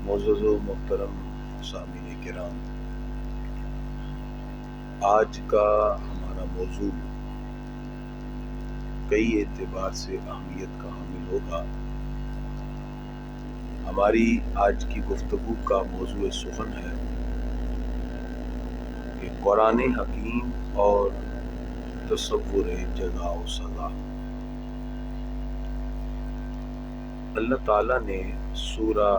معزز و محترم سامعین کرام، آج کا ہمارا موضوع کئی اعتبار سے اہمیت کا حامل ہوگا۔ ہماری آج کی گفتگو کا موضوع سخن ہے کہ قرآن حکیم اور تصور جزا و سزا۔ اللہ تعالیٰ نے سورہ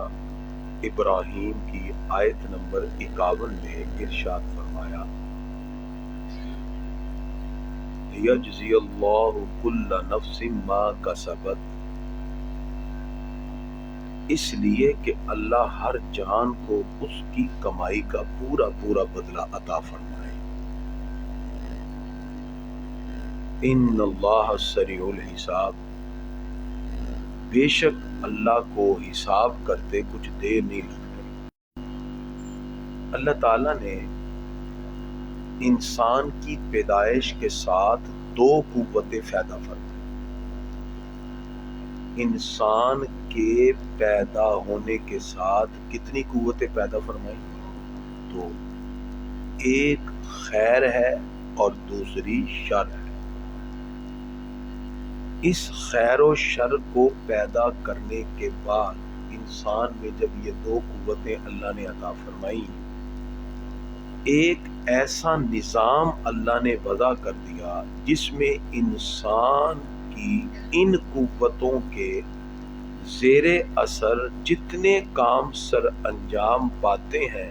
ابراہیم کی آیت نمبر 51 میں ارشاد فرمایا، یجزی اللہ کل نفس ما کسبت، اس لیے کہ اللہ ہر جان کو اس کی کمائی کا پورا پورا بدلہ عطا فرمائے۔ ان اللہ سریع الحساب، بے شک اللہ کو حساب کرتے کچھ دیر نہیں لگتی۔ اللہ تعالیٰ نے انسان کی پیدائش کے ساتھ دو قوتیں پیدا فرمائی۔ انسان کے پیدا ہونے کے ساتھ کتنی قوتیں پیدا فرمائی؟ تو ایک خیر ہے اور دوسری شر ہے۔ اس خیر و شر کو پیدا کرنے کے بعد انسان میں جب یہ دو قوتیں اللہ نے عطا فرمائی، ایک ایسا نظام اللہ نے وضع کر دیا جس میں انسان کی ان قوتوں کے زیر اثر جتنے کام سر انجام پاتے ہیں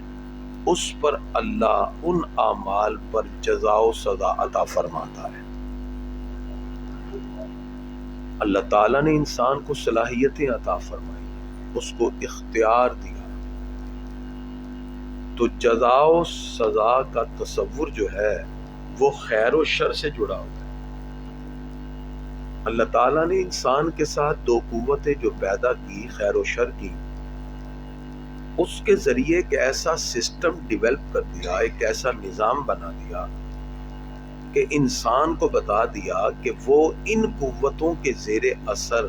اس پر اللہ ان اعمال پر جزا و سزا عطا فرماتا ہے۔ اللہ تعالیٰ نے انسان کو صلاحیتیں عطا فرمائی، اس کو اختیار دیا، تو جزا و سزا کا تصور جو ہے وہ خیر و شر سے جڑا ہوا ہے۔ اللہ تعالیٰ نے انسان کے ساتھ دو قوتیں جو پیدا کی، خیر و شر کی، اس کے ذریعے ایک ایسا سسٹم ڈیولپ کر دیا، ایک ایسا نظام بنا دیا کہ انسان کو بتا دیا کہ وہ ان قوتوں کے زیر اثر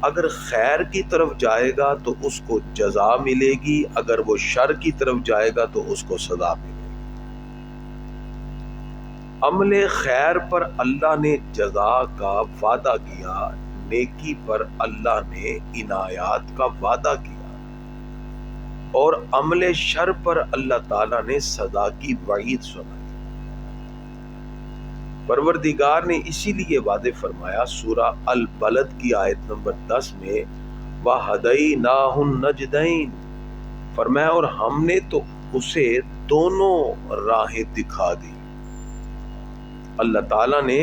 اگر خیر کی طرف جائے گا تو اس کو جزا ملے گی، اگر وہ شر کی طرف جائے گا تو اس کو سزا ملے گی۔ عمل خیر پر اللہ نے جزا کا وعدہ کیا، نیکی پر اللہ نے عنایات کا وعدہ کیا، اور عمل شر پر اللہ تعالیٰ نے سزا کی وعید سنائی۔ پروردگار نے اسی لیے وعدے فرمایا سورہ البلد کی آیت نمبر 10 میں، وَهَدَيْنَاهُ النَّجْدَيْنِ، فرمایا اور ہم نے تو اسے دونوں راہیں دکھا دی۔ اللہ تعالیٰ نے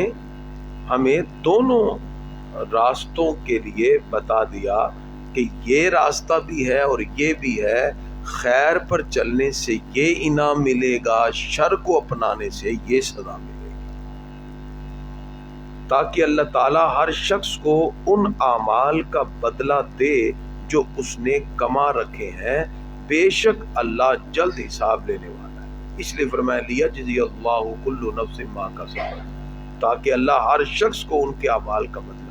ہمیں دونوں راستوں کے لیے بتا دیا کہ یہ راستہ بھی ہے اور یہ بھی ہے، خیر پر چلنے سے یہ انعام ملے گا، شر کو اپنانے سے یہ سزا ملے گی، تاکہ اللہ تعالیٰ ہر شخص کو ان اعمال کا بدلہ دے جو اس نے کما رکھے ہیں۔ بے شک اللہ جلد حساب لینے والا ہے، اس لیے فرمایا لیجزی اللہ کل نفس ما کسبت، تاکہ اللہ ہر شخص کو ان کے اعمال کا بدلہ دے۔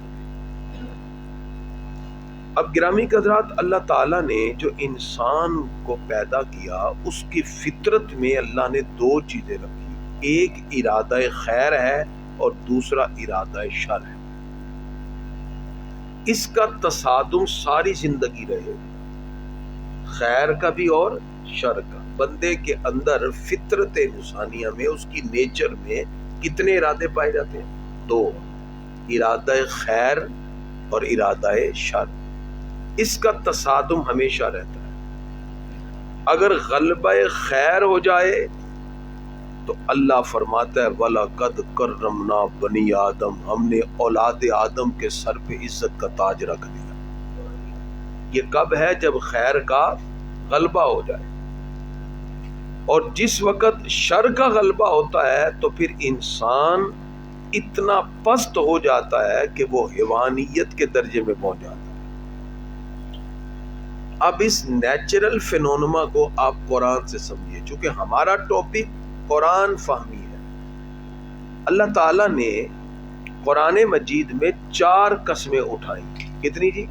اب گرامی حضرات، اللہ تعالیٰ نے جو انسان کو پیدا کیا اس کی فطرت میں اللہ نے دو چیزیں رکھی، ایک ارادہ خیر ہے اور دوسرا ارادہ شر ہے۔ اس کا تصادم ساری زندگی رہے گا، خیر کا بھی اور شر کا۔ بندے کے اندر فطرت انسانیہ میں، اس کی نیچر میں کتنے ارادے پائے جاتے ہیں؟ دو، ارادہ خیر اور ارادہ شر۔ اس کا تصادم ہمیشہ رہتا ہے۔ اگر غلبہ خیر ہو جائے تو اللہ فرماتا ہے وَلَقَدْ كَرَّمْنَا بَنِي آدم، ہم نے اولاد آدم کے سر پہ عزت کا تاج رکھ دیا۔ یہ کب ہے؟ جب خیر کا غلبہ ہو جائے، اور جس وقت شر کا غلبہ ہوتا ہے تو پھر انسان اتنا پست ہو جاتا ہے کہ وہ حیوانیت کے درجے میں پہنچ جاتا ہے۔ اب اس نیچرل فینونما کو آپ قرآن سے سمجھیے، چونکہ ہمارا ٹاپک قرآن فہمی ہے۔ اللہ تعالیٰ نے قرآن مجید میں 4 قسمیں اٹھائیں۔ کتنی جی؟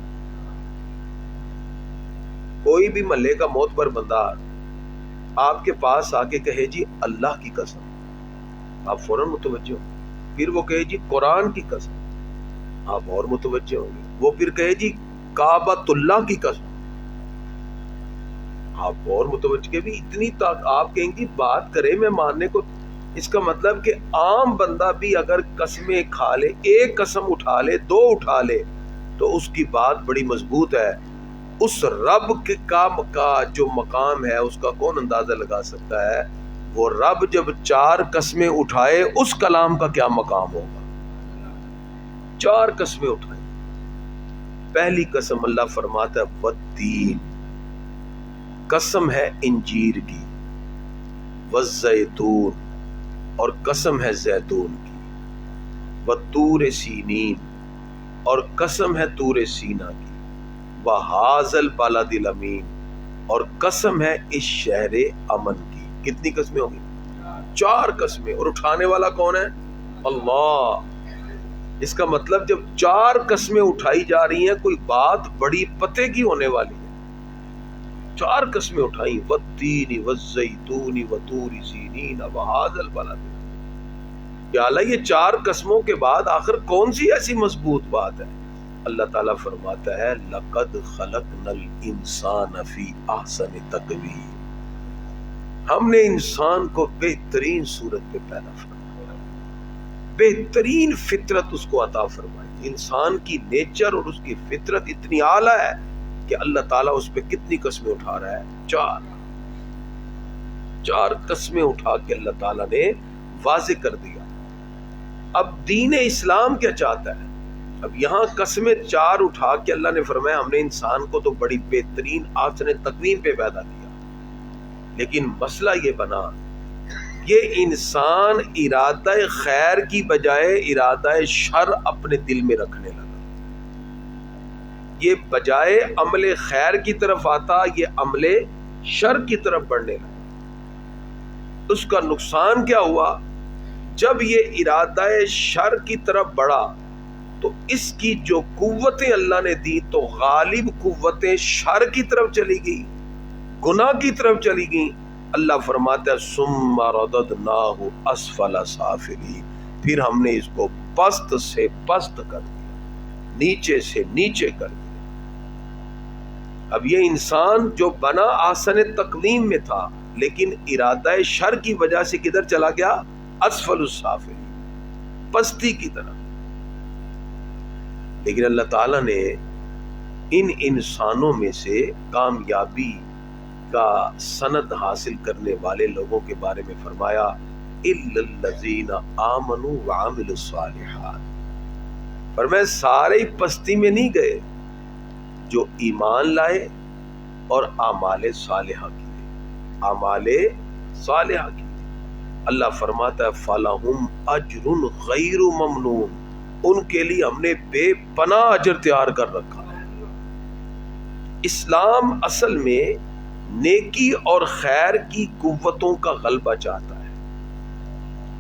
کوئی بھی محلے کا معتبر بندہ آپ کے پاس آ کے کہے جی اللہ کی قسم، آپ فوراً متوجہ ہوں گے. پھر وہ کہے جی قرآن کی قسم، آپ اور متوجہ ہوں گے. وہ پھر کہے جی کعبۃ اللہ کی قسم، آپ اور متوجہ کے بھی اتنی آپ کہیں گی بات کرے میں ماننے کو. اس کا مطلب کہ عام بندہ بھی اگر قسمیں کھا لے، ایک قسم اٹھا لے، دو اٹھا لے، تو اس کی بات بڑی مضبوط ہے. اس رب کا جو مقام ہے اس کا کون اندازہ لگا سکتا ہے؟ وہ رب جب 4 قسمیں اٹھائے اس کلام کا کیا مقام ہوگا. 4 قسمیں اٹھائیں. پہلی قسم اللہ فرماتا ہے والتین، قسم ہے انجیر کی، والزیتون، اور قسم ہے زیتون کی، والطور سینین، اور قسم ہے طور سینا کی، وہذا البلد الامین، اور قسم ہے اس شہر امن کی. کتنی قسمیں ہوگی؟ 4 قسمیں. اور اٹھانے والا کون ہے؟ اللہ. اس کا مطلب جب 4 قسمیں اٹھائی جا رہی ہیں کوئی بات بڑی پتے کی ہونے والی ہے. 4 قسمیں اٹھائیں، والتین والزیتون وطور سینین وہذا البلد. یا اللہ یہ 4 قسموں کے بعد آخر کون سی ایسی مضبوط بات ہے؟ اللہ تعالیٰ فرماتا ہے لَقَدْ خَلَقْنَا الْإِنسَانَ فِي أَحْسَنِ تَقْوِيمٍ. ہم نے انسان کو بہترین صورت پہ پیدا فرمایا، بہترین فطرت اس کو عطا فرمائی. انسان کی نیچر اور اس کی فطرت اتنی اعلیٰ ہے کہ اللہ تعالیٰ اس پہ کتنی قسمیں اٹھا رہا ہے؟ 4 قسمیں اٹھا کے اللہ تعالیٰ نے واضح کر دیا. اب دین اسلام کیا چاہتا ہے؟ اب یہاں قسمیں 4 اٹھا کے اللہ نے فرمایا ہم نے انسان کو تو بڑی بہترین آسن تقویم پہ پیدا کیا، لیکن مسئلہ یہ بنا یہ انسان ارادہ خیر کی بجائے ارادہ شر اپنے دل میں رکھنے لگا. یہ بجائے عمل خیر کی طرف آتا یہ عمل شر کی طرف بڑھنے لگا. اس کا نقصان کیا ہوا؟ جب یہ ارادہ شر کی طرف بڑھا تو اس کی جو قوتیں اللہ نے دی تو غالب قوتیں شر کی طرف چلی گئی، گناہ کی طرف چلی گئی. اللہ فرماتا ہے ثم رددناہ اسفل سافلین، پھر ہم نے اس کو پست سے پست کر دیا، نیچے سے نیچے کر دیا. اب یہ انسان جو بنا آسن تقویم میں تھا لیکن ارادہ شر کی وجہ سے کدھر چلا گیا؟ اسفل السافلین، پستی کی طرف. لیکن اللہ تعالیٰ نے ان انسانوں میں سے کامیابی کا سند حاصل کرنے والے لوگوں کے بارے میں فرمایا الا الذین آمنوا وعملوا الصالحات. فرمایا سارے پستی میں نہیں گئے، جو ایمان لائے اور اعمال صالحہ کیے، اعمال صالحہ کیے. اللہ فرماتا ہے فَلَهُمْ أَجْرٌ غَيْرُ مَمْنُونَ، ان کے لیے ہم نے بے پناہ اجر تیار کر رکھا ہے. اسلام اصل میں نیکی اور خیر کی قوتوں کا غلبہ چاہتا ہے.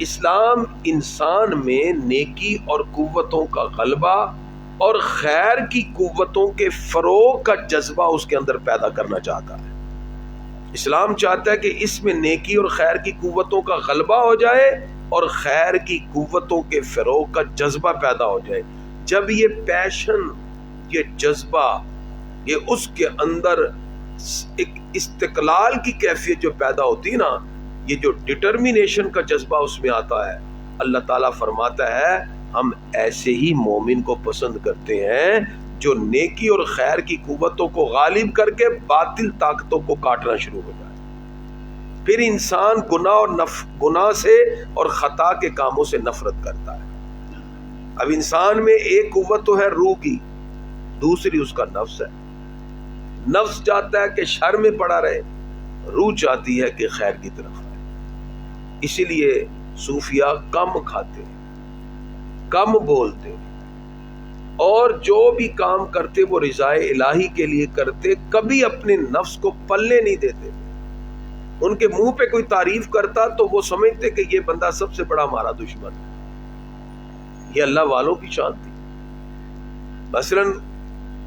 اسلام انسان میں نیکی اور قوتوں کا غلبہ اور خیر کی قوتوں کے فروغ کا جذبہ اس کے اندر پیدا کرنا چاہتا ہے. اسلام چاہتا ہے کہ اس میں نیکی اور خیر کی قوتوں کا غلبہ ہو جائے اور خیر کی قوتوں کے فروغ کا جذبہ پیدا ہو جائے. جب یہ پیشن، یہ جذبہ، یہ اس کے اندر ایک استقلال کی کیفیت جو پیدا ہوتی ہے نا، یہ جو ڈٹرمینیشن کا جذبہ اس میں آتا ہے، اللہ تعالیٰ فرماتا ہے ہم ایسے ہی مومن کو پسند کرتے ہیں جو نیکی اور خیر کی قوتوں کو غالب کر کے باطل طاقتوں کو کاٹنا شروع ہو جائے. پھر انسان گناہ سے اور خطا کے کاموں سے نفرت کرتا ہے. اب انسان میں ایک قوت تو ہے روح کی، دوسری اس کا نفس ہے. نفس چاہتا ہے کہ شر میں پڑا رہے، روح چاہتی ہے کہ خیر کی طرف آئے. اسی لیے صوفیاء کم کھاتے، کم بولتے، اور جو بھی کام کرتے وہ رضائے الہی کے لیے کرتے، کبھی اپنے نفس کو پلے نہیں دیتے. ان کے منہ پہ کوئی تعریف کرتا تو وہ سمجھتے کہ یہ بندہ سب سے بڑا ہمارا دشمن ہے. یہ اللہ والوں کی شان تھی. مثلا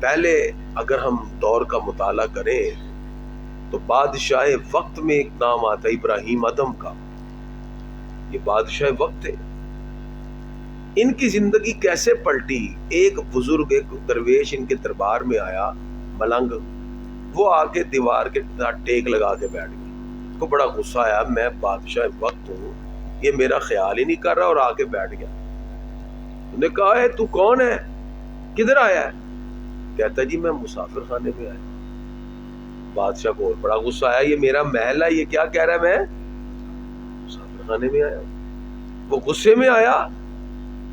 پہلے اگر ہم دور کا مطالعہ کریں تو بادشاہ وقت میں ایک نام آتا ہے ابراہیم ادم کا. یہ بادشاہ وقت تھے. ان کی زندگی کیسے پلٹی؟ ایک بزرگ ایک درویش ان کے دربار میں آیا، ملنگ. وہ آ کے دیوار کے ساتھ ٹیک لگا کے بیٹھ گیا. اس کو بڑا غصہ آیا، میں بادشاہ وقت ہوں، یہ میرا خیال ہی نہیں کر رہا، اور آ کے بیٹھ گیا. انہوں نے کہا ہے تو کون ہے، کدھر آیا ہے؟ کہتا جی میں مسافر خانے میں آیا. بادشاہ کو اور بڑا غصہ آیا، یہ میرا محل ہے، یہ کیا کہہ رہا ہے میں مسافر خانے میں آیا. وہ غصے میں آیا.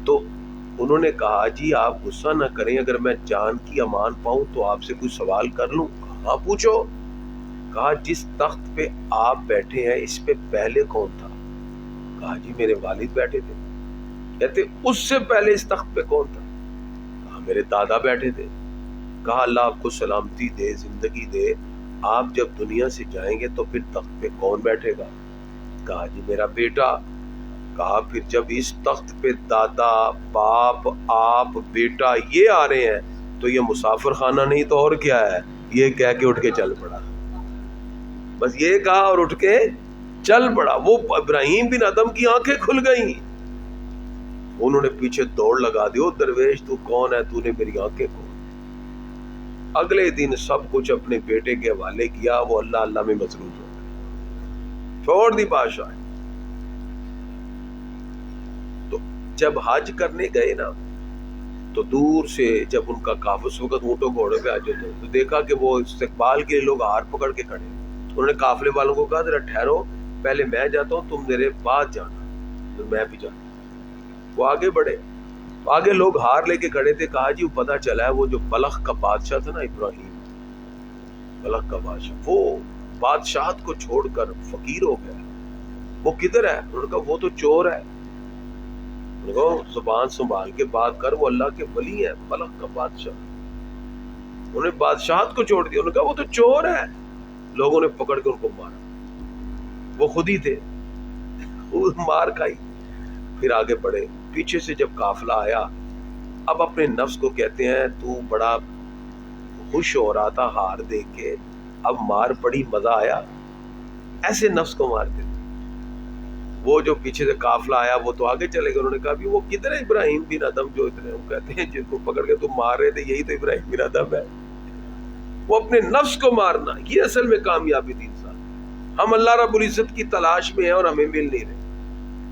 تو انہوں نے کہا جی آپ غصہ نہ کریں، اگر میں جان کی امان پاؤں تو آپ سے کوئی سوال کر لوں؟ کہا پوچھو. کہا جس تخت پہ آپ بیٹھے ہیں اس پہ پہلے کون تھا؟ کہا جی میرے والد بیٹھے تھے. کہتے اس سے پہلے اس تخت پہ کون تھا؟ کہا میرے دادا بیٹھے تھے. کہا اللہ آپ کو سلامتی دے، زندگی دے، آپ جب دنیا سے جائیں گے تو پھر تخت پہ کون بیٹھے گا؟ کہا جی میرا بیٹا. کہا پھر جب اس تخت پہ دادا، باپ، آپ، بیٹا یہ آ رہے ہیں تو یہ مسافر خانہ نہیں تو اور کیا ہے؟ یہ کہہ کے اٹھ کے چل پڑا. بس یہ کہا اور اٹھ کے چل پڑا. وہ ابراہیم بن ادم کی آنکھیں کھل گئیں. انہوں نے پیچھے دوڑ لگا دی، درویش تو کون ہے، تو نے میری آنکھیں کھول. اگلے دن سب کچھ اپنے بیٹے کے حوالے کیا، وہ اللہ اللہ میں مصروف ہو گئے، چھوڑ دی بادشاہ. تو جب حج کرنے گئے نا تو دور سے جب ان کا کافی اس وقت اونٹوں گھوڑے پہ آ جاتے تو دیکھا کہ وہ استقبال کے لوگ ہار پکڑ کے کھڑے. انہوں نے قافلے والوں کو کہا ذرا ٹھہرو، پہلے میں جاتا ہوں، تم میرے بعد جانا. تو میں بھی جاتا. وہ آگے بڑھے، آگے لوگ ہار لے کے کھڑے تھے. کہا جی وہ پتہ چلا ہے وہ جو بلخ کا بادشاہ تھا نا، ابراہیم بلخ کا بادشاہ، وہ بادشاہت کو چھوڑ کر فقیر ہو گیا. وہ کدھر ہے؟ انہوں نے کہا وہ تو چور ہے. انہوں نے کہا زبان سنبھال کے بات کر، وہ اللہ کے ولی ہے، بلخ کا بادشاہ. انہوں نے بادشاہت کو چھوڑ دیا. انہوں نے کہا وہ تو چور ہے. لوگوں نے پکڑ کے ان کو مارا. وہ خود ہی تھے، مار کھائی. پھر آگے بڑھے. پیچھے سے جب قافلہ آیا، اب اپنے نفس کو کہتے ہیں تو بڑا خوش ہو رہا تھا ہار دیکھ کے، اب مار پڑی، مزہ آیا. ایسے نفس کو مارتے تھے. وہ جو پیچھے سے قافلہ آیا وہ تو آگے چلے گئے. انہوں نے کہا بھی وہ کدھر ہے ابراہیم بن ادم جو اتنے، وہ کہتے ہیں جن کو پکڑ کے تم مار رہے تھے یہی تو ابراہیم بن ادم ہے. وہ اپنے نفس کو مارنا، یہ اصل میں کامیابی تھی انسان. ہم اللہ رب العزت کی تلاش میں ہیں اور ہمیں مل نہیں رہے.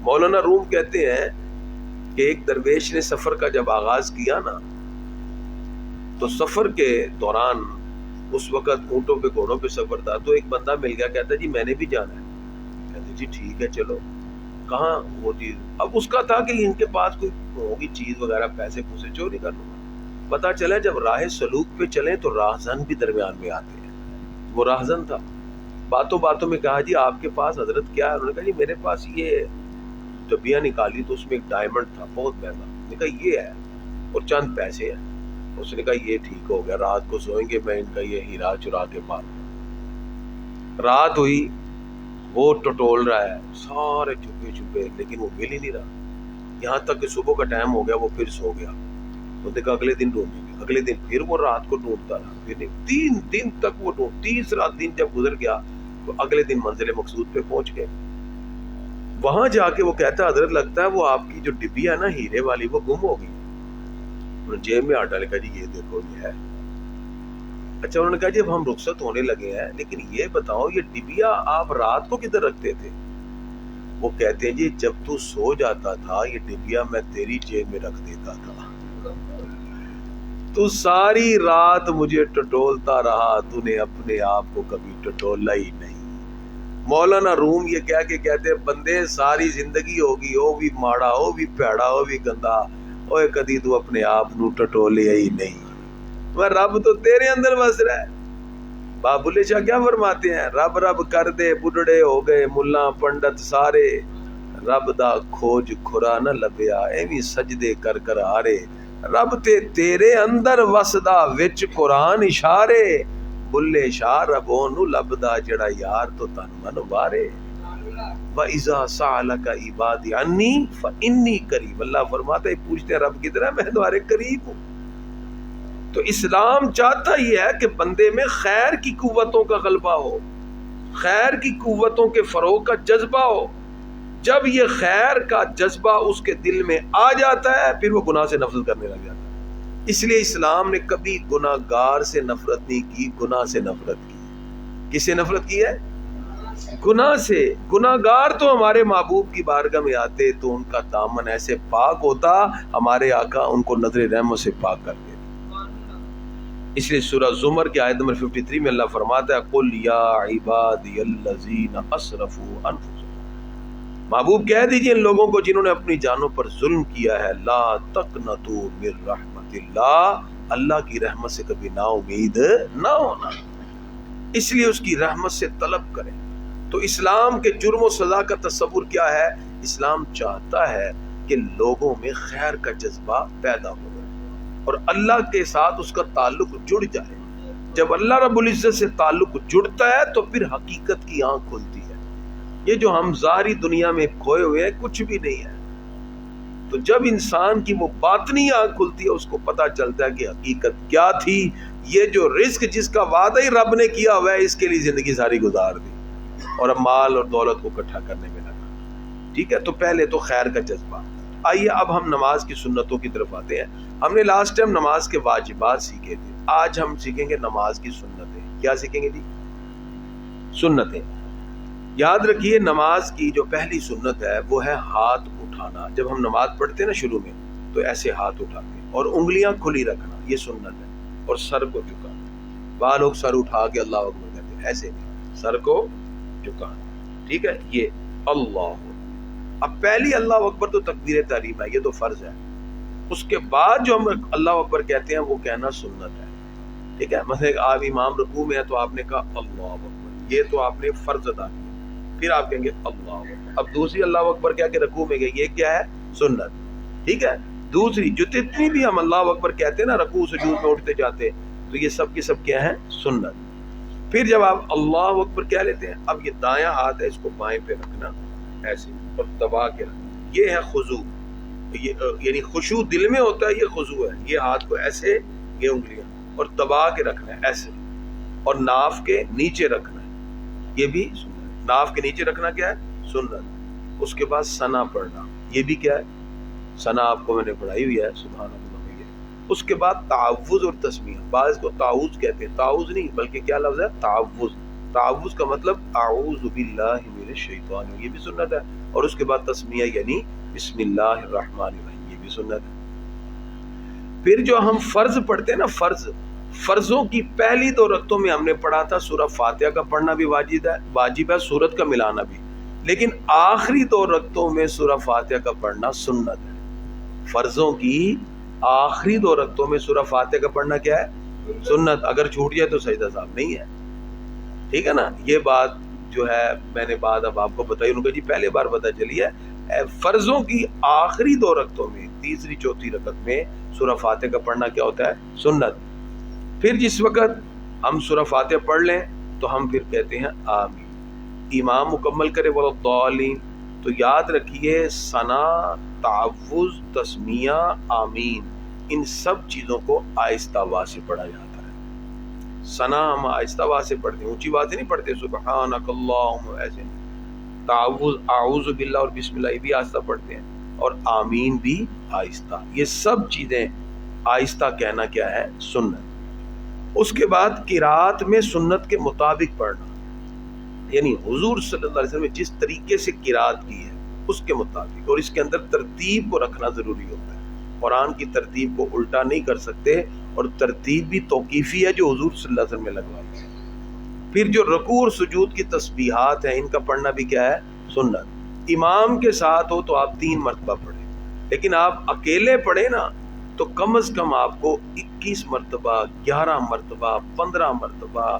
مولانا روم کہتے ہیں کہ ایک درویش نے سفر کا جب آغاز کیا نا تو سفر کے دوران، اس وقت اونٹوں پہ گھوڑوں پہ سفر تھا، تو ایک بندہ مل گیا، کہتا جی میں نے بھی جانا ہے. کہتے جی ٹھیک ہے چلو. کہاں؟ وہ چیز اب اس کا تھا کہ ان کے پاس کوئی ہوگی چیز وغیرہ، پیسے پوسے چوری کر لوں گا. پتا چلا جب راہ سلوک پہ چلیں تو راہزن بھی درمیان میں آتے ہیں. وہ راہزن تھا. باتوں باتوں میں کہا جی آپ کے پاس حضرت کیا ہے؟ انہوں نے کہا جی میرے پاس یہ ڈبیاں نکالی تو اس میں ایک ڈائمنڈ تھا بہت مہنگا. نے کہا یہ ہے اور چند پیسے ہیں. اس نے کہا یہ ٹھیک ہو گیا، رات کو سوئیں گے، میں ان کا یہ ہیرا چرا کے مار. رات ہوئی، وہ ٹٹول رہا ہے سارے چھپے چھپے، لیکن وہ مل ہی نہیں رہا. یہاں تک کہ صبح کا ٹائم ہو گیا، وہ پھر سو گیا. تو دیکھا اگلے دن ڈھونڈیں گے. اگلے دن پھر وہ رات کو ڈھونڈتا رہا، پھر نہیں. 3 دن تک وہ ڈھونڈ. تیسرا دن جب گزر گیا تو اگلے دن منزل مقصود پہ پہنچ گئے. وہاں جا کے وہ کہتا ہے حضرت لگتا ہے وہ آپ کی جو ڈبی ہے نا ہیرے والی وہ گم ہو گئی. انہوں نے جیب میں ہاتھ ڈالے، کہا جی یہ دیکھو یہ ہے. اچھا انہوں نے کہا جی اب ہم رخصت ہونے لگے ہیں، لیکن یہ بتاؤ یہ ڈبیا آپ رات کو کدھر رکھتے تھے؟ وہ کہتے ہیں جی جب تو سو جاتا تھا یہ ڈبیا میں تیری جیب میں رکھ دیتا تھا، تو ساری رات مجھے ٹٹولتا رہا، تو نے اپنے آپ کو کبھی ٹٹولا ہی نہیں. مولانا روم یہ کہہ کے کہتے ہیں بندے ساری زندگی ہوگی وہ بھی ماڑا، وہ بھی پیڑا، وہ بھی گندا، اوے کدی تو اپنے آپ نو ٹٹولیا ہی نہیں. وہ رب تو تیرے اندر بس رہا ہے. بابولے شاہ کیا فرماتے ہیں؟ رب رب کر دے بڈڑے ہو گئے ملا پنڈت سارے، رب دا کھوج کھرا نہ لبیا ایویں سجدے کر کر آرے. رب تے تیرے اندر وسدا وچ قرآن اشارے، بلے شاہ ربوں نو لبدا جڑا یار تو تن من وارے. وَإِذَا سَأَلَكَ عِبَادِي عَنِّي فَإِنِّي قَرِيبٌ. اللہ فرماتا ہے پوچھتے ہیں رب کدھر ہے؟ میں تمہارے قریب ہوں. تو اسلام چاہتا ہی ہے کہ بندے میں خیر کی قوتوں کا غلبہ ہو، خیر کی قوتوں کے فروغ کا جذبہ ہو. جب یہ خیر کا جذبہ اس کے دل میں آ جاتا ہے پھر وہ گناہ سے نفرت کرنے لگ جاتا ہے. اس لیے اسلام نے کبھی گناہ گار سے نفرت نہیں کی، گناہ سے نفرت کی. کس سے نفرت کی ہے؟ گناہ سے. گناہ گار تو ہمارے محبوب کی بارگاہ میں آتے تو ان کا دامن ایسے پاک ہوتا، ہمارے آقا ان کو نظر رحمت سے پاک کر دیتے. اس لیے سورہ زمر کی آیت نمبر 53 میں اللہ فرماتا ہے قُلْ يَا عِبَادِيَ الَّذِينَ أَسْرَفُوا أَنفُسَهُمْ، محبوب کہہ دیجئے ان لوگوں کو جنہوں نے اپنی جانوں پر ظلم کیا ہے، لا تقنطوا من رحمت اللہ، اللہ کی رحمت سے کبھی نا امید نہ ہونا، اس لیے اس کی رحمت سے طلب کریں. تو اسلام کے جرم و سزا کا تصور کیا ہے؟ اسلام چاہتا ہے کہ لوگوں میں خیر کا جذبہ پیدا ہو اور اللہ کے ساتھ اس کا تعلق جڑ جائے. جب اللہ رب العزت سے تعلق جڑتا ہے تو پھر حقیقت کی آنکھ کھلتی ہے. یہ جو ہم ظاہری دنیا میں کھوئے ہوئے ہیں کچھ بھی نہیں ہے. تو جب انسان کی وہ باطنی آنکھ کھلتی ہے اس کو پتہ چلتا ہے کہ حقیقت کیا تھی. یہ جو رزق جس کا وعدہ ہی رب نے کیا ہوا ہے اس کے لیے زندگی ساری گزار دی اور اب مال اور دولت کو اکٹھا کرنے میں لگا. ٹھیک ہے، تو پہلے تو خیر کا جذبہ. آئیے اب ہم نماز کی سنتوں کی طرف آتے ہیں. ہم نے لاسٹ ٹائم نماز کے واجبات سیکھے تھے، آج ہم سیکھیں گے نماز کی سنتیں. کیا سیکھیں گے جی؟ سنتیں. یاد رکھیے نماز کی جو پہلی سنت ہے وہ ہے ہاتھ اٹھانا. جب ہم نماز پڑھتے ہیں نا شروع میں تو ایسے ہاتھ اٹھاتے ہیں اور انگلیاں کھلی رکھنا، یہ سنت ہے. اور سر کو جھکانا. بعض لوگ سر اٹھا کے اللہ اکبر کہتے ہیں، ایسے نہیں، سر کو جھکانا. ٹھیک ہے، یہ اللہ. اب پہلی اللہ اکبر تو تکبیر تحریم ہے، یہ تو فرض ہے. اس کے بعد جو ہم اللہ اکبر کہتے ہیں وہ کہنا سنت ہے. ٹھیک ہے، مثلا آپ امام رکوع میں ہے تو آپ نے کہا اللہ اکبر، یہ تو آپ نے فرض ادا کیا. پھر آپ کہیں گے اللہ اکبر. اب دوسری اللہ اکبر کیا کہ رکوع میں گئے، یہ کیا ہے؟ سنت. ٹھیک ہے، دوسری جو جتنی بھی ہم اللہ اکبر کہتے ہیں نا رکوع سجود میں اٹھتے جاتے تو یہ سب کی سب کیا ہے؟ سنت. پھر جب آپ اللہ اکبر کہہ لیتے ہیں اب یہ دایاں ہاتھ ہے اس کو بائیں پہ رکھنا ایسے اور دبا کے رکھنا، یہ ہے خضوع. یعنی خشوع دل میں ہوتا ہے، یہ خضوع ہے. یہ ہاتھ کو ایسے، یہ انگلیاں اور دبا کے رکھنا ہے ایسے، اور ناف کے نیچے رکھنا ہے، یہ بھی سنت. ناف کے نیچے رکھنا کیا ہے؟ سنت. اس کے بعد ثنا پڑھنا، یہ بھی کیا ہے؟ ثنا آپ کو میں نے پڑھائی ہوئی ہے سبحان اللہ. اس کے بعد تعوذ اور تسمیہ. بعض کو تعوذ کہتے ہیں، تعوذ نہیں بلکہ کیا لفظ ہے؟ تعوذ. تعوذ کا مطلب اعوذ باللہ من الشیطان، یہ بھی سنت ہے. اور اس کے بعد تسمیہ یعنی بسم اللہ الرحمن الرحیم، یہ بھی سنت ہے. پھر جو ہم فرض پڑھتے ہیں نا، فرضوں کی پہلی 2 رکعتوں میں ہم نے پڑھا تھا سورہ فاتحہ کا پڑھنا بھی واجب ہے، سورت کا ملانا بھی. لیکن آخری 2 رکعتوں میں سورہ فاتحہ کا پڑھنا سنت ہے. فرضوں کی آخری 2 رکعتوں میں سورہ فاتحہ کا پڑھنا کیا ہے؟ سنت. اگر چھوٹ جائے تو سجدہ صاحب نہیں ہے. ٹھیک ہے نا، یہ بات جو ہے میں نے بعد اب آپ کو بتائی. ان کو جی پہلے بار پتہ چلی ہے. فرضوں کی آخری 2 رکعتوں میں، تیسری چوتھی رکعت میں سورہ فاتحہ کا پڑھنا کیا ہوتا ہے؟ سنت. پھر جس وقت ہم سورہ فاتحہ پڑھ لیں تو ہم پھر کہتے ہیں آمین. امام مکمل کرے والضالین. تو یاد رکھیے ثنا، تعوذ، تسمیہ، آمین، ان سب چیزوں کو آہستہ آواز سے پڑھا جاتا ہے. ثنا ہم آہستہ آواز سے پڑھتے ہیں، اونچی بات نہیں پڑھتے سبحانک اللہم ایسے نہیں. تعوذ، اعوذ باللہ اور بسم اللہ یہ بھی آہستہ پڑھتے ہیں، اور آمین بھی آہستہ. یہ سب چیزیں آہستہ کہنا کیا ہے؟ سنت. اس کے بعد قرات میں سنت کے مطابق پڑھنا، یعنی حضور صلی اللہ علیہ وسلم نے جس طریقے سے قرات کی ہے اس کے مطابق. اور اس کے اندر ترتیب کو رکھنا ضروری ہوتا ہے. قرآن کی ترتیب کو الٹا نہیں کر سکتے، اور ترتیب بھی توقیفی ہے جو حضور صلی اللہ علیہ وسلم نے لگوائی ہے. پھر جو رکوع اور سجود کی تسبیحات ہیں ان کا پڑھنا بھی کیا ہے؟ سنت. امام کے ساتھ ہو تو آپ 3 مرتبہ پڑھیں، لیکن آپ اکیلے پڑھیں نا تو کم از کم آپ کو 21 مرتبہ، 11 مرتبہ، 15 مرتبہ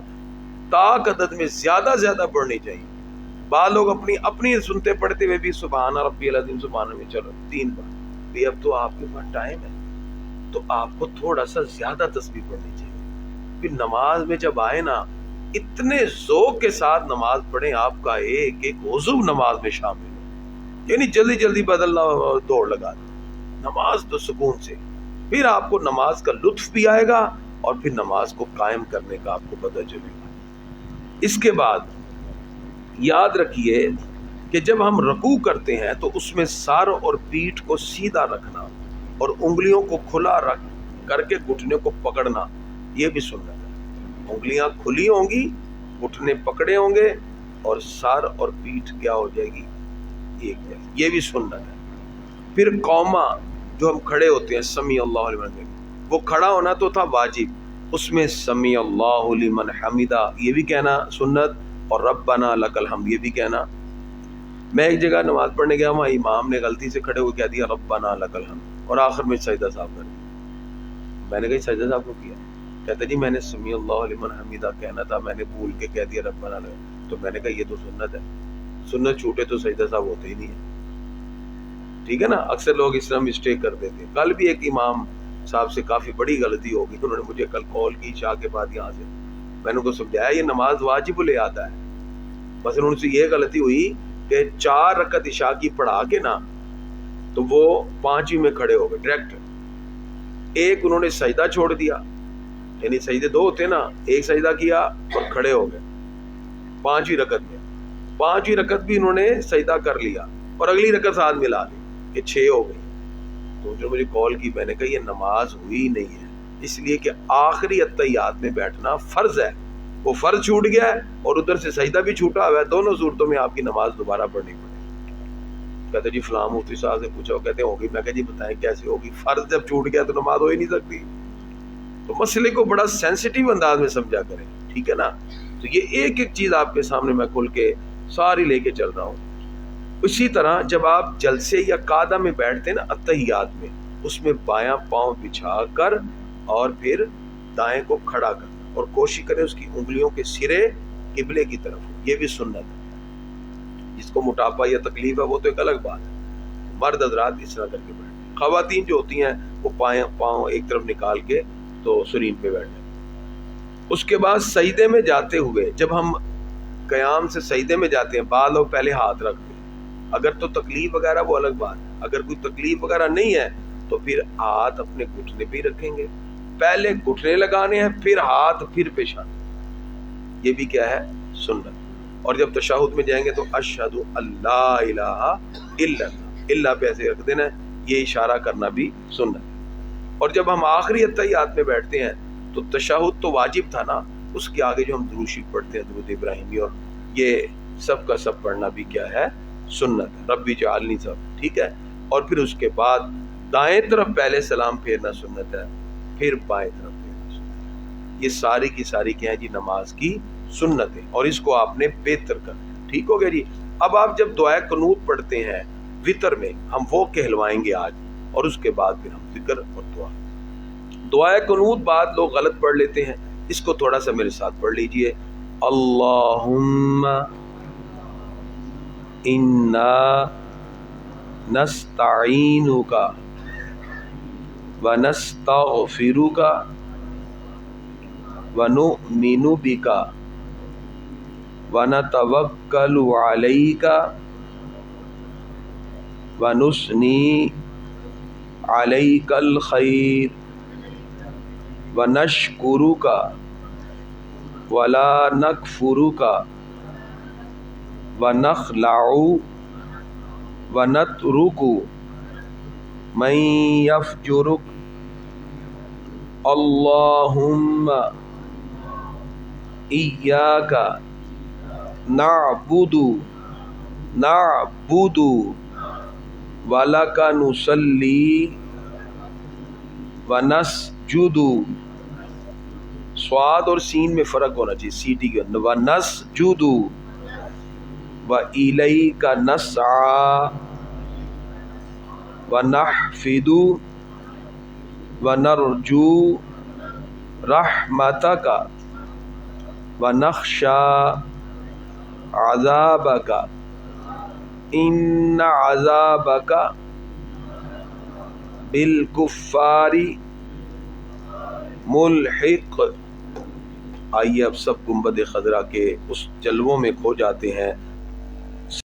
تاک عدد میں زیادہ پڑھنی چاہیے. بعض لوگ اپنی سنتے پڑھتے ہوئے بھی سبحان ربی العظیم سبحان میں چلو 3 بار. اب تو آپ کے پاس ٹائم ہے تو آپ کو تھوڑا سا زیادہ تسبیح پڑھنی چاہیے. پھر نماز میں جب آئے نا اتنے ذوق کے ساتھ نماز پڑھیں، آپ کا ایک عضو نماز میں شامل ہو. یعنی جلدی بدلنا، دوڑ لگا دیں. نماز تو سکون سے. پھر آپ کو نماز کا لطف بھی آئے گا اور پھر نماز کو قائم کرنے کا آپ کو پتہ چلے گا۔ اس کے بعد یاد رکھیے کہ جب ہم رکوع کرتے ہیں تو اس میں سر اور پیٹھ کو سیدھا رکھنا اور انگلیوں کو کھلا رکھ کر کے گھٹنے کو پکڑنا، یہ بھی سنت ہے۔ انگلیاں کھلی ہوں گی، گھٹنے پکڑے ہوں گے اور سر اور پیٹھ کیا ہو جائے گی، ایک جائے، یہ بھی سنت ہے۔ پھر قوما جو ہم کھڑے ہوتے ہیں سمیع اللہ لمن حمدہ، وہ کھڑا ہونا تو تھا واجب، اس میں سمیع اللہ لمن حمدہ یہ بھی کہنا سنت، اور ربنا لک الحمد یہ بھی کہنا۔ میں ایک جگہ نماز پڑھنے گیا، وہاں امام نے غلطی سے کھڑے ہوئے کہہ دیا ربنا لک الحمد، اور آخر میں سجدہ صاحب کر دیا۔ میں نے کہا سجدہ صاحب کو کیا؟ کہتے جی میں نے سمیع اللہ لمن حمدہ کہنا تھا، میں نے بھول کے کہہ دیا ربنا لک، تو میں نے کہا یہ تو سنت ہے، سنت چھوٹے تو سجدہ صاحب ہوتے ہی نہیں ہے، ٹھیک ہے نا۔ اکثر لوگ اس طرح مسٹیک کر دیتے ہیں۔ کل بھی ایک امام صاحب سے کافی بڑی غلطی ہوگی، انہوں نے مجھے کل کال کی عشاء کے بعد یہاں سے، میں نے ان کو سمجھایا یہ نماز واجب لے آتا ہے۔ مثلا ان سے یہ غلطی ہوئی کہ 4 رکعت عشاء کی پڑھا کے نا تو وہ 5ویں میں کھڑے ہو گئے ڈائریکٹ، ایک انہوں نے سجدہ چھوڑ دیا، یعنی سجدے 2 ہوتے نا، ایک سجدہ کیا اور کھڑے ہو گئے 5ویں رکعت میں، 5ویں رکعت بھی انہوں نے سجدہ کر لیا اور اگلی رکعت ساتھ ملا لی، یہ 6 ہو گئی۔ تو جو مجھے کال کی، میں نے کہا یہ نماز ہوئی نہیں ہے، اس لیے کہ آخری اتحیات میں بیٹھنا فرض ہے، وہ فرض چھوٹ گیا ہے اور ادھر سے سجدہ بھی چھوٹا ہوا ہے، دونوں صورتوں میں آپ کی نماز دوبارہ پڑھنی پڑے گی۔ کہتے جی فلاں مفتی صاحب سے پوچھا، کہتے ہوگی، میں کہا جی بتائیں کیسے ہوگی، فرض جب چھوٹ گیا تو نماز ہو ہی نہیں سکتی۔ تو مسئلے کو بڑا سینسٹیو انداز میں سمجھا کریں، ٹھیک ہے نا۔ تو یہ ایک ایک چیز آپ کے سامنے میں کھل کے ساری لے کے چل رہا ہوں۔ اسی طرح جب آپ جلسے یا قعدہ میں بیٹھتے ہیں نا اتحیات میں، اس میں بایاں پاؤں بچھا کر اور پھر دائیں کو کھڑا کرنا، اور کوشش کریں اس کی انگلیوں کے سرے قبلے کی طرف، یہ بھی سنت ہے۔ جس کو موٹاپا یا تکلیف ہے وہ تو ایک الگ بات ہے، مرد حضرات اس طرح کر کے بیٹھیں، خواتین جو ہوتی ہیں وہ پاؤں ایک طرف نکال کے تو سرین پہ بیٹھ جائیں۔ اس کے بعد سجدے میں جاتے ہوئے، جب ہم قیام سے سجدے میں جاتے ہیں، بعض لوگ پہلے ہاتھ رکھتے ہیں، اگر تو تکلیف وغیرہ وہ الگ بات ہے، اگر کوئی تکلیف وغیرہ نہیں ہے تو پھر ہاتھ اپنے گھٹنے پہ ہی رکھیں گے، پہلے گھٹنے لگانے ہیں پھر ہاتھ پھر پیشانی، یہ بھی کیا ہے سنت۔ اور جب تشہد میں جائیں گے تو اشہد اللہ الہ الا اللہ، اللہ پہ ایسے رکھ دینا ہے، یہ اشارہ کرنا بھی سنت۔ اور جب ہم آخری اتحیات میں بیٹھتے ہیں تو تشہد تو واجب تھا نا، اس کے آگے جو ہم درود شریف پڑھتے ہیں درود ابراہیمی، اور یہ سب کا سب پڑھنا بھی کیا ہے سنت ہے، ربی جعلنی سب، ٹھیک ہے۔ اور پھر اس کے بعد دائیں طرف پہلے سلام پھیرنا سنت ہے، پھر بائیں طرف پھیرنا سنت ہے۔ یہ ساری کی ساری کیا ہے جی نماز کی سنت ہے، اور اس کو آپ نے بہتر کرنا ہے، ٹھیک ہو گیا جی۔ اب آپ جب دعائے قنوت پڑھتے ہیں وتر میں، ہم وہ کہلوائیں گے آج، اور اس کے بعد پھر ہم ذکر اور دعا۔ دعائے قنوت بعد لوگ غلط پڑھ لیتے ہیں، اس کو تھوڑا سا میرے ساتھ پڑھ لیجئے۔ اللہم انا نستعینک ونستغفرک ونؤمن بک ونتوکل علیک ونثنی علیک الخیر ونشکرک ولا نکفرک ونخلع ونترک من یفجرک اللہم ایاک نعبد ولک نصلی ونسجد، صاد اور سین میں فرق ہونا چاہیے، سیٹی کے اندر، ونسجد وإلیک نسعی ونحفد ونرجو رحمتک ونخشى عذابک ان عذابک بالکفار ملحق۔ آئیے اب سب گنبد خضرا کے اس جلووں میں کھو جاتے ہیں